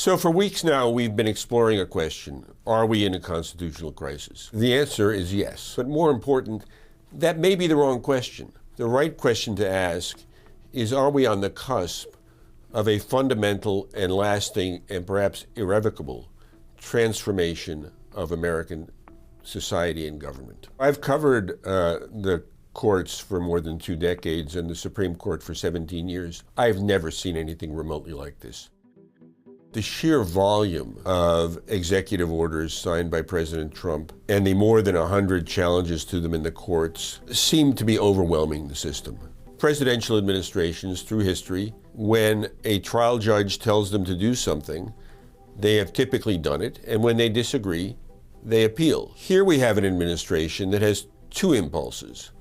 So for weeks now, we've been exploring a question: are we in a constitutional crisis? The answer is yes. But more important, that may be the wrong question. The right question to ask is, are we on the cusp of a fundamental and lasting and perhaps irrevocable transformation of American society and government? I've covered the courts for more than 2 decades and the Supreme Court for 17 years. I've never seen anything remotely like this. The sheer volume of executive orders signed by President Trump and the more than 100 challenges to them in the courts seem to be overwhelming the system. Presidential administrations through history, when a trial judge tells them to do something, they have typically done it, and when they disagree, they appeal. Here we have an administration that has 2 impulses.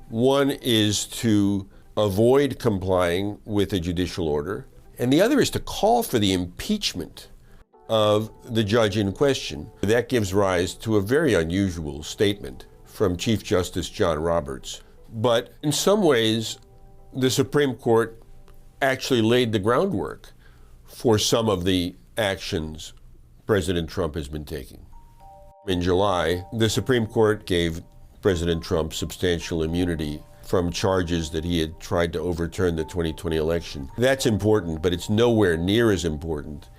One is to avoid complying with a judicial order, and the other is to call for the impeachment of the judge in question. That gives rise to a very unusual statement from Chief Justice John Roberts. But in some ways, the Supreme Court actually laid the groundwork for some of the actions President Trump has been taking. In July, the Supreme Court gave President Trump substantial immunity from charges that he had tried to overturn the 2020 election. That's important, but it's nowhere near as important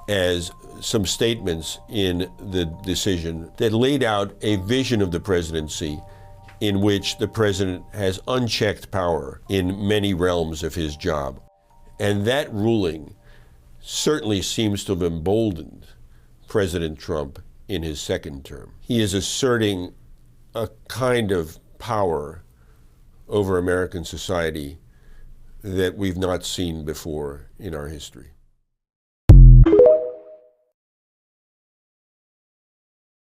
as some statements in the decision that laid out a vision of the presidency in which the president has unchecked power in many realms of his job. And that ruling certainly seems to have emboldened President Trump in his second term. He is asserting a kind of power over American society that we've not seen before in our history.